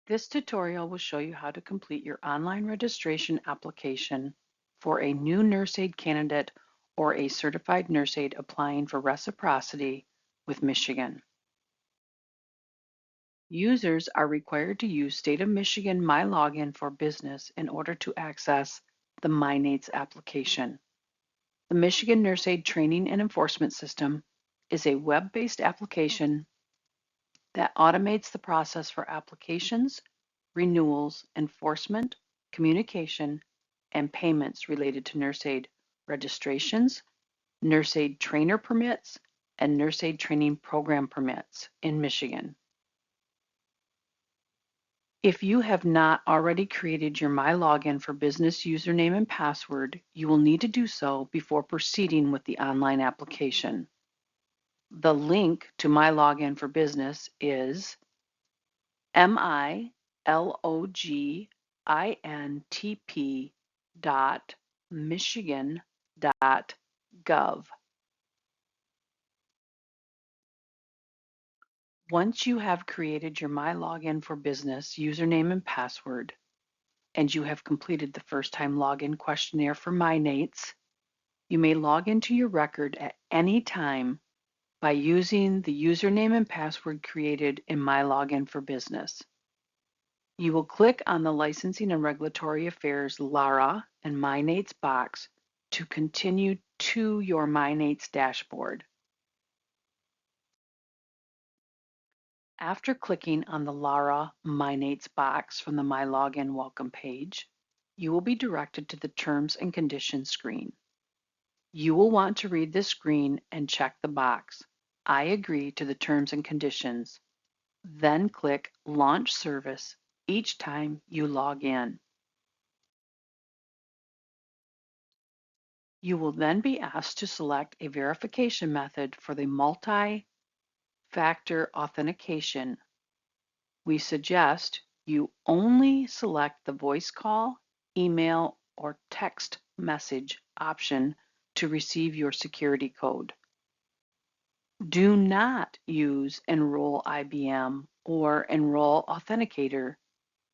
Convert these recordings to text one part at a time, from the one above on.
This tutorial will show you how to complete your online registration application for a new nurse aid candidate or a certified nurse aid applying for reciprocity with Michigan. Users are required to use State of Michigan MyLogin for Business in order to access the NATES application. The Michigan Nurse Aid Training and Enforcement System is a web-based application that automates the process for applications, renewals, enforcement, communication, and payments related to nurse aid registrations, nurse aid trainer permits, and nurse aid training program permits in Michigan. If you have not already created your MyLogin for Business username and password, you will need to do so before proceeding with the online application. The link to MyLogin for Business is milogintp.michigan.gov. Once you have created your MyLogin for Business username and password, and you have completed the first-time login questionnaire for MyNATES, you may log into your record at any time by using the username and password created in MyLogin for Business. You will click on the Licensing and Regulatory Affairs LARA and MyNATES box to continue to your MyNATES dashboard. After clicking on the LARA MyNATES box from the MyLogin welcome page, you will be directed to the Terms and Conditions screen. You will want to read this screen and check the box, I agree to the terms and conditions. Then click Launch Service each time you log in. You will then be asked to select a verification method for the multi-factor authentication. We suggest you only select the voice call, email, or text message option to receive your security code. Do not use Enroll IBM or Enroll Authenticator,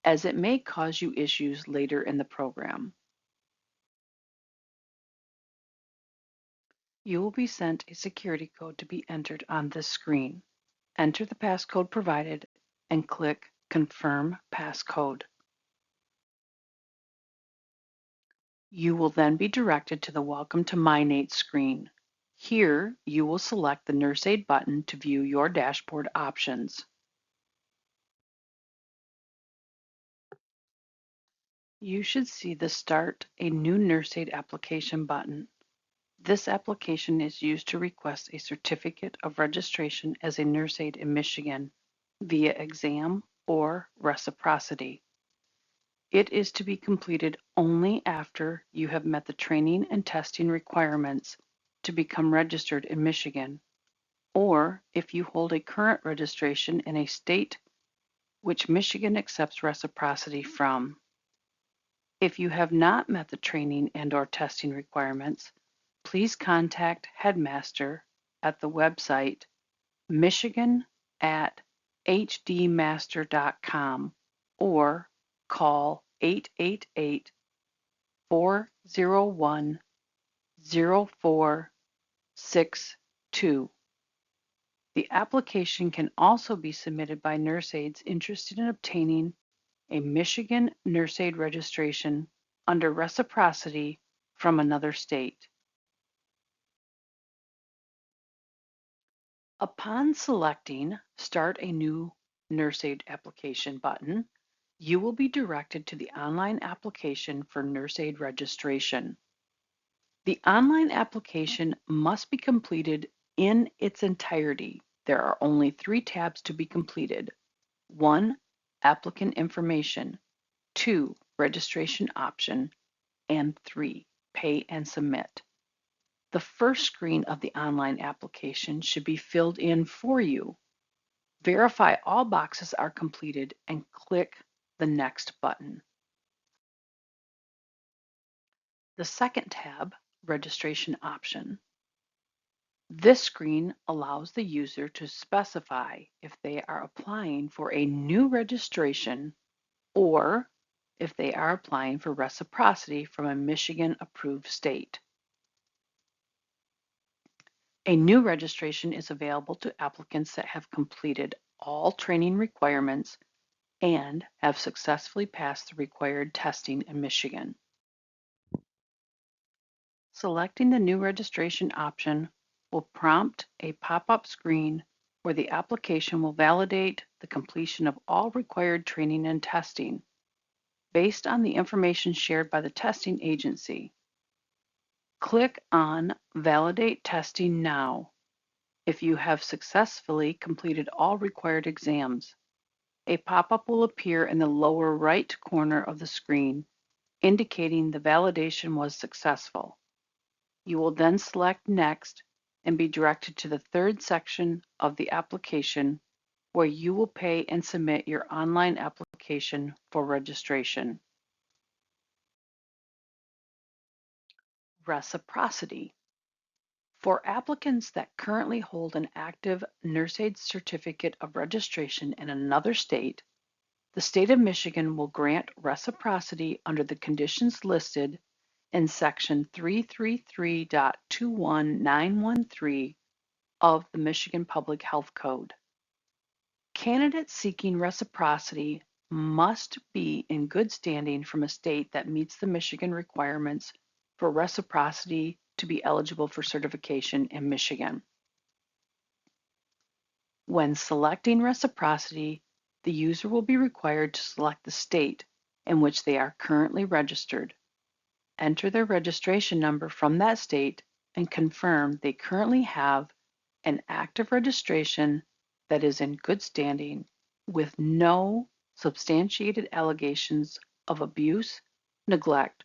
as it may cause you issues later in the program. You will be sent a security code to be entered on this screen. Enter the passcode provided and click Confirm Passcode. You will then be directed to the Welcome to MyNATES screen. Here, you will select the Nurse Aid button to view your dashboard options. You should see the Start a New Nurse Aid Application button. This application is used to request a certificate of registration as a nurse aid in Michigan via exam or reciprocity. It is to be completed only after you have met the training and testing requirements to become registered in Michigan, or if you hold a current registration in a state which Michigan accepts reciprocity from. If you have not met the training and/or testing requirements, please contact Headmaster at the website michigan@hdmaster.com or call 888-401-0462. The application can also be submitted by nurse aides interested in obtaining a Michigan nurse aid registration under reciprocity from another state. Upon selecting Start a New Nurse Aid Application button, you will be directed to the online application for nurse aid registration. The online application must be completed in its entirety. There are only 3 tabs to be completed. 1. Applicant information. 2. Registration option. And 3. Pay and submit. The first screen of the online application should be filled in for you. Verify all boxes are completed and click the Next button. The second tab, Registration Option. This screen allows the user to specify if they are applying for a new registration or if they are applying for reciprocity from a Michigan-approved state. A new registration is available to applicants that have completed all training requirements and have successfully passed the required testing in Michigan. Selecting the new registration option will prompt a pop-up screen where the application will validate the completion of all required training and testing based on the information shared by the testing agency. Click on Validate Testing Now if you have successfully completed all required exams. A pop-up will appear in the lower right corner of the screen, indicating the validation was successful. You will then select Next and be directed to the third section of the application where you will pay and submit your online application for registration. Reciprocity. For applicants that currently hold an active nurse aid certificate of registration in another state, the state of Michigan will grant reciprocity under the conditions listed in Section 333.21913 of the Michigan Public Health Code. Candidates seeking reciprocity must be in good standing from a state that meets the Michigan requirements for reciprocity to be eligible for certification in Michigan. When selecting reciprocity, the user will be required to select the state in which they are currently registered, enter their registration number from that state, and confirm they currently have an active registration that is in good standing with no substantiated allegations of abuse, neglect,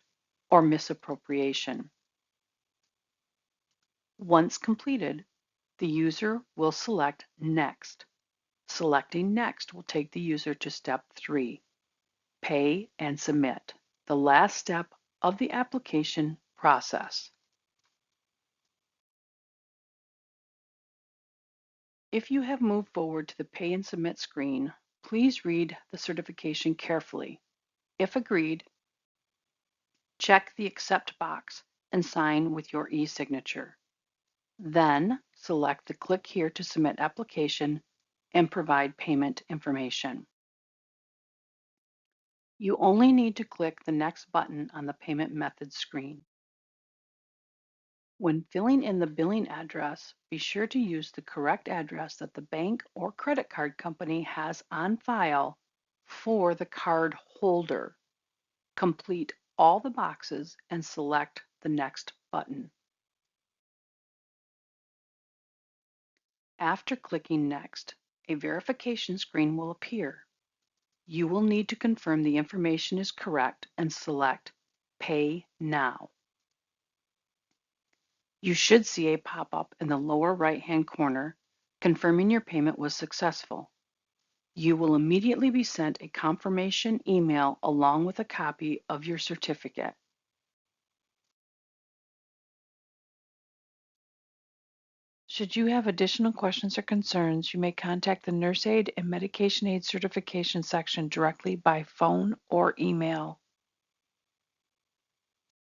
or misappropriation. Once completed, the user will select Next. Selecting Next will take the user to step 3, Pay and Submit, the last step of the application process. If you have moved forward to the Pay and Submit screen, please read the certification carefully. If agreed, check the Accept box and sign with your e-signature. Then select the Click here to submit application and provide payment information. You only need to click the Next button on the Payment Methods screen. When filling in the billing address, be sure to use the correct address that the bank or credit card company has on file for the card holder. Complete all the boxes and select the Next button. After clicking Next, a verification screen will appear. You will need to confirm the information is correct and select Pay Now. You should see a pop-up in the lower right-hand corner confirming your payment was successful. You will immediately be sent a confirmation email along with a copy of your certificate. Should you have additional questions or concerns, you may contact the Nurse Aid and Medication Aid Certification section directly by phone or email.